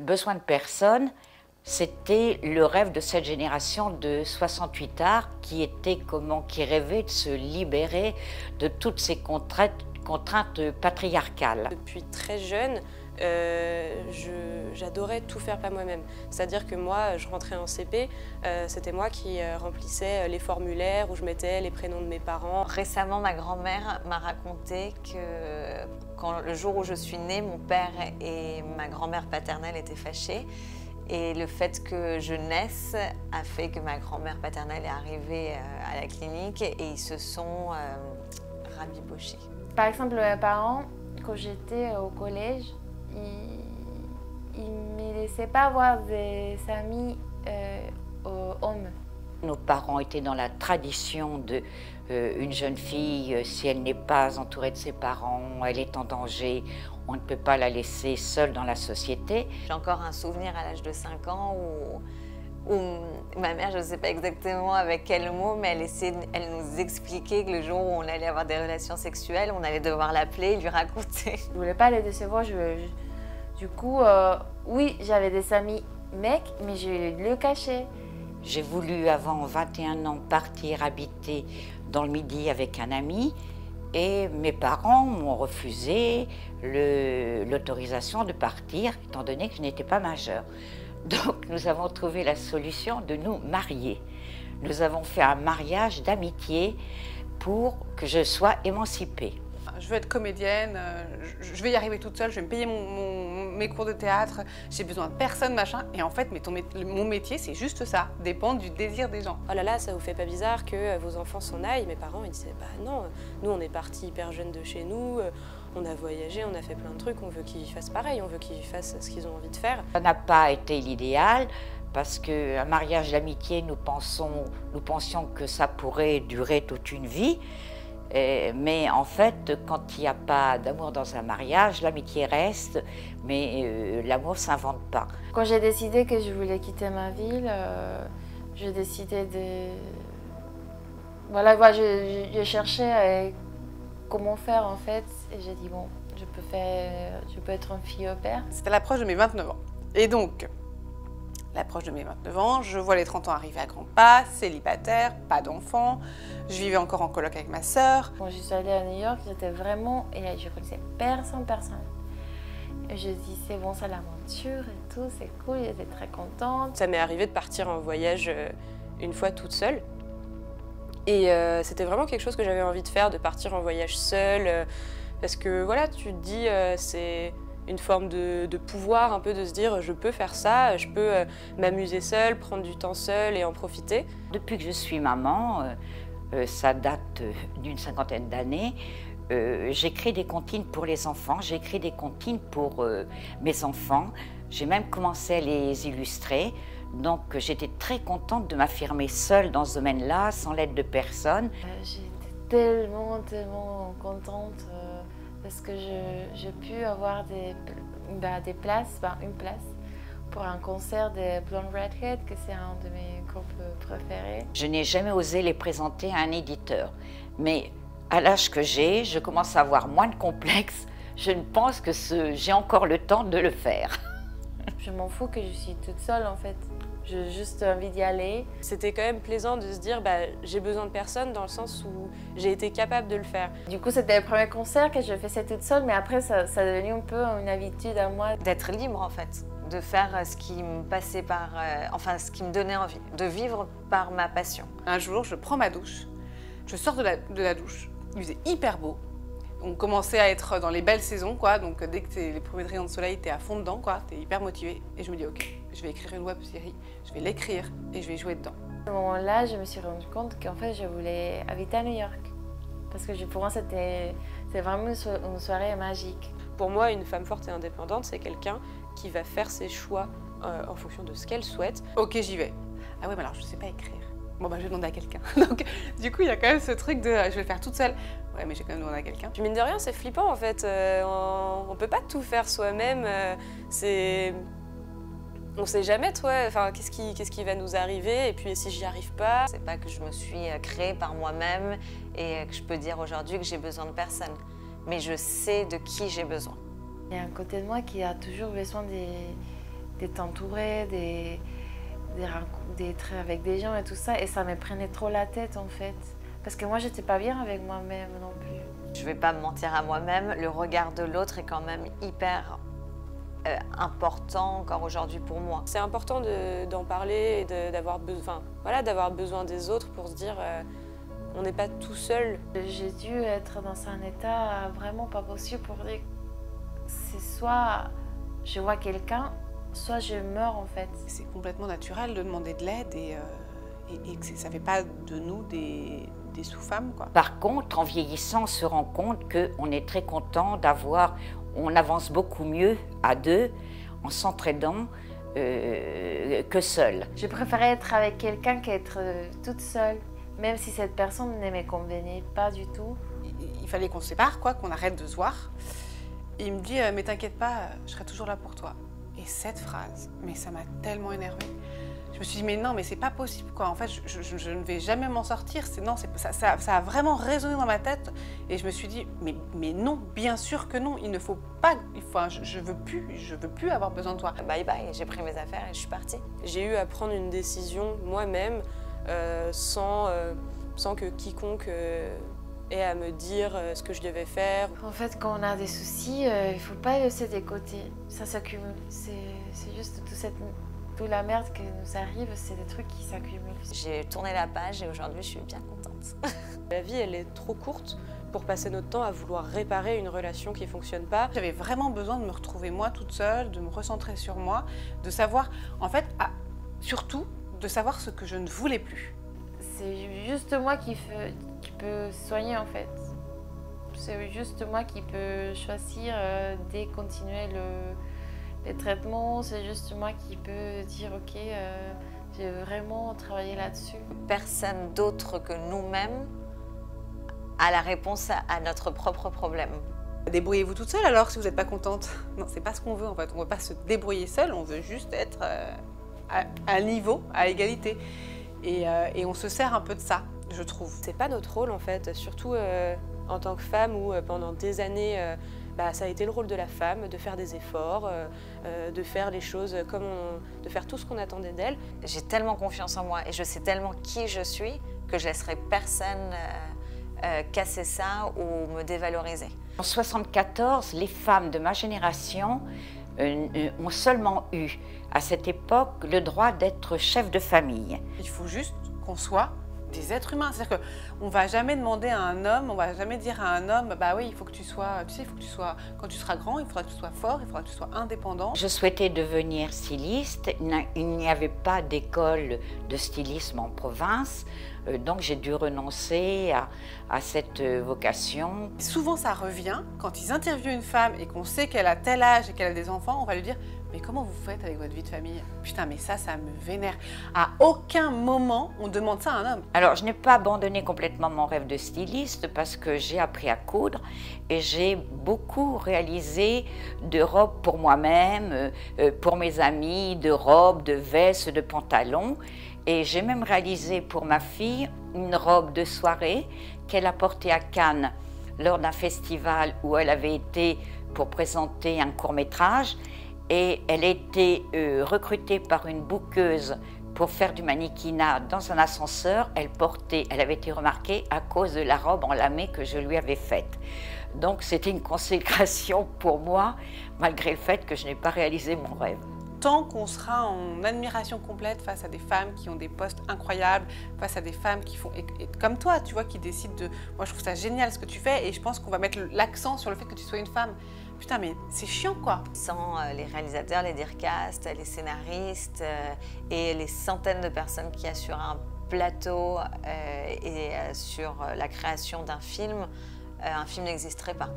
Besoin de personne, c'était le rêve de cette génération de 68 arts qui rêvait de se libérer de toutes ces contraintes patriarcales. Depuis très jeune, j'adorais tout faire par moi-même. C'est-à-dire que moi, je rentrais en CP, c'était moi qui remplissais les formulaires où je mettais les prénoms de mes parents. Récemment, ma grand-mère m'a raconté que le jour où je suis née, mon père et ma grand-mère paternelle étaient fâchés. Et le fait que je naisse a fait que ma grand-mère paternelle est arrivée à la clinique et ils se sont rabibochés. Par exemple, mes parents, quand j'étais au collège, ils ne me laissaient pas avoir des amis hommes. Nos parents étaient dans la tradition de une jeune fille, si elle n'est pas entourée de ses parents, elle est en danger, on ne peut pas la laisser seule dans la société. J'ai encore un souvenir à l'âge de 5 ans où ma mère, je ne sais pas exactement avec quel mot, mais elle nous expliquait que le jour où on allait avoir des relations sexuelles, on allait devoir l'appeler et lui raconter. Je ne voulais pas les décevoir, du coup, oui, j'avais des amis mecs, mais je le cachais. J'ai voulu, avant 21 ans, partir habiter dans le Midi avec un ami et mes parents m'ont refusé l'autorisation de partir, étant donné que je n'étais pas majeure. Donc nous avons trouvé la solution de nous marier. Nous avons fait un mariage d'amitié pour que je sois émancipée. Je veux être comédienne, je vais y arriver toute seule, je vais me payer mes cours de théâtre, j'ai besoin de personne, machin. Et en fait, mon métier, c'est juste ça, dépendre du désir des gens. Oh là là, ça vous fait pas bizarre que vos enfants s'en aillent? Mes parents, ils disaient, bah non, nous on est partis hyper jeunes de chez nous, on a voyagé, on a fait plein de trucs, on veut qu'ils fassent pareil, on veut qu'ils fassent ce qu'ils ont envie de faire. Ça n'a pas été l'idéal, parce qu'un mariage d'amitié, nous pensions que ça pourrait durer toute une vie. Mais en fait, quand il n'y a pas d'amour dans un mariage, l'amitié reste, mais l'amour ne s'invente pas. Quand j'ai décidé que je voulais quitter ma ville, j'ai décidé de... Voilà, je cherchais comment faire en fait, et j'ai dit bon, je peux être une fille au père. C'était l'approche de mes 29 ans. Et donc, l'approche de mes 29 ans, je vois les 30 ans arriver à grands pas, célibataire, pas d'enfants, je vivais encore en coloc avec ma sœur. Quand je suis allée à New York, j'étais vraiment... Et là, je connaissais personne. Et je dis, c'est bon, c'est l'aventure et tout, c'est cool, j'étais très contente. Ça m'est arrivé de partir en voyage une fois toute seule. Et c'était vraiment quelque chose que j'avais envie de faire, de partir en voyage seule. Parce que voilà, tu te dis, c'est une forme de pouvoir, un peu de se dire je peux faire ça, je peux m'amuser seule, prendre du temps seule et en profiter. Depuis que je suis maman, ça date d'une 50aine d'années, j'écris des comptines pour les enfants, j'écris des comptines pour mes enfants, j'ai même commencé à les illustrer. Donc j'étais très contente de m'affirmer seule dans ce domaine-là, sans l'aide de personne. J'étais tellement contente parce que j'ai pu avoir une place pour un concert de Blonde Redhead, que c'est un de mes groupes préférés. Je n'ai jamais osé les présenter à un éditeur, mais à l'âge que j'ai, je commence à avoir moins de complexes. Je ne pense que j'ai encore le temps de le faire. Je m'en fous que je suis toute seule en fait. J'ai juste envie d'y aller. C'était quand même plaisant de se dire j'ai besoin de personne dans le sens où j'ai été capable de le faire. Du coup, c'était le premier concert que je faisais toute seule, mais après, ça a devenu un peu une habitude à moi. D'être libre en fait, de faire ce qui me passait par... ce qui me donnait envie, de vivre par ma passion. Un jour, je prends ma douche, je sors de la douche, il faisait hyper beau. On commençait à être dans les belles saisons, quoi. Donc dès que les premiers rayons de soleil, t'es à fond dedans, quoi. T'es hyper motivé. Et je me dis, ok, je vais écrire une web série, je vais l'écrire et je vais jouer dedans. À ce moment-là, je me suis rendu compte qu'en fait, je voulais habiter à New York. Parce que pour moi, c'était vraiment une soirée magique. Pour moi, une femme forte et indépendante, c'est quelqu'un qui va faire ses choix en fonction de ce qu'elle souhaite. Ok, j'y vais. Ah ouais, mais alors je sais pas écrire. Bon bah je vais demander à quelqu'un. Donc du coup il y a quand même ce truc de je vais le faire toute seule. Ouais mais j'ai quand même demandé à quelqu'un. Puis mine de rien c'est flippant en fait, on peut pas tout faire soi-même, on sait jamais qu'est-ce qui va nous arriver et puis si j'y arrive pas. C'est pas que je me suis créée par moi-même et que je peux dire aujourd'hui que j'ai besoin de personne. Mais je sais de qui j'ai besoin. Il y a un côté de moi qui a toujours besoin d'être entourée, d'être avec des gens et tout ça. Et ça me prenait trop la tête en fait. Parce que moi, j'étais pas bien avec moi-même non plus. Je vais pas me mentir à moi-même, le regard de l'autre est quand même hyper important encore aujourd'hui pour moi. C'est important d'en parler et d'avoir besoin des autres pour se dire on n'est pas tout seul. J'ai dû être dans un état vraiment pas possible pour dire c'est soit je vois quelqu'un, soit je meurs en fait. C'est complètement naturel de demander de l'aide et que ça ne fait pas de nous des sous-femmes, quoi. Par contre, en vieillissant, on se rend compte qu'on est très content on avance beaucoup mieux à deux, en s'entraidant, que seul. Je préférais être avec quelqu'un qu'être toute seule, même si cette personne ne me convenait pas du tout. Il fallait qu'on se sépare, quoi, qu'on arrête de se voir. Et il me dit mais t'inquiète pas, je serai toujours là pour toi. Et cette phrase, mais ça m'a tellement énervée. Je me suis dit mais non, mais c'est pas possible, quoi. En fait, je ne vais jamais m'en sortir. Ça a vraiment résonné dans ma tête. Et je me suis dit mais non, bien sûr que non. Il ne faut pas. Je veux plus avoir besoin de toi. Bye bye. J'ai pris mes affaires et je suis partie. J'ai eu à prendre une décision moi-même sans que quiconque ait à me dire ce que je devais faire. En fait, quand on a des soucis, il ne faut pas laisser des côtés. Ça s'accumule. C'est juste toute la merde qui nous arrive, c'est des trucs qui s'accumulent. J'ai tourné la page et aujourd'hui, je suis bien contente. La vie, elle est trop courte pour passer notre temps à vouloir réparer une relation qui ne fonctionne pas. J'avais vraiment besoin de me retrouver moi toute seule, de me recentrer sur moi, de savoir, en fait, surtout, de savoir ce que je ne voulais plus. C'est juste moi qui peut soigner en fait. C'est juste moi qui peux choisir de continuer les traitements. C'est juste moi qui peux dire ok, j'ai vraiment travaillé là-dessus. Personne d'autre que nous-mêmes a la réponse à notre propre problème. Débrouillez-vous toute seule alors si vous n'êtes pas contente. Non, c'est pas ce qu'on veut en fait. On ne veut pas se débrouiller seule, on veut juste être à niveau, à égalité. Et on se sert un peu de ça, je trouve. C'est pas notre rôle en fait, surtout en tant que femme où pendant des années ça a été le rôle de la femme de faire des efforts, de faire les choses de faire tout ce qu'on attendait d'elle. J'ai tellement confiance en moi et je sais tellement qui je suis que je laisserai personne casser ça ou me dévaloriser. En 1974, les femmes de ma génération ont seulement eu, à cette époque, le droit d'être chef de famille. Il faut juste qu'on soit des êtres humains. C'est-à-dire qu'on ne va jamais demander à un homme, on ne va jamais dire à un homme, bah oui, il faut que tu sois, tu sais, il faut que tu sois, quand tu seras grand, il faudra que tu sois fort, il faudra que tu sois indépendant. Je souhaitais devenir styliste. Il n'y avait pas d'école de stylisme en province, donc j'ai dû renoncer à cette vocation. Souvent, ça revient, quand ils interviewent une femme et qu'on sait qu'elle a tel âge et qu'elle a des enfants, on va lui dire « Mais comment vous faites avec votre vie de famille ?» Putain, mais ça me vénère. À aucun moment, on demande ça à un homme. Alors, je n'ai pas abandonné complètement mon rêve de styliste parce que j'ai appris à coudre et j'ai beaucoup réalisé de robes pour moi-même, pour mes amis, de robes, de vestes, de pantalons. Et j'ai même réalisé pour ma fille une robe de soirée qu'elle a portée à Cannes lors d'un festival où elle avait été pour présenter un court-métrage. Et elle a été recrutée par une bouqueuse pour faire du mannequinat dans un ascenseur. Elle avait été remarquée à cause de la robe en lamé que je lui avais faite. Donc c'était une consécration pour moi, malgré le fait que je n'ai pas réalisé mon rêve. Tant qu'on sera en admiration complète face à des femmes qui ont des postes incroyables, face à des femmes qui font, et comme toi, tu vois, qui décident de... Moi, je trouve ça génial ce que tu fais et je pense qu'on va mettre l'accent sur le fait que tu sois une femme. Putain, mais c'est chiant, quoi. Sans les réalisateurs, les dircastes, les scénaristes et les centaines de personnes qu'il y a sur un plateau et sur la création d'un film n'existerait pas.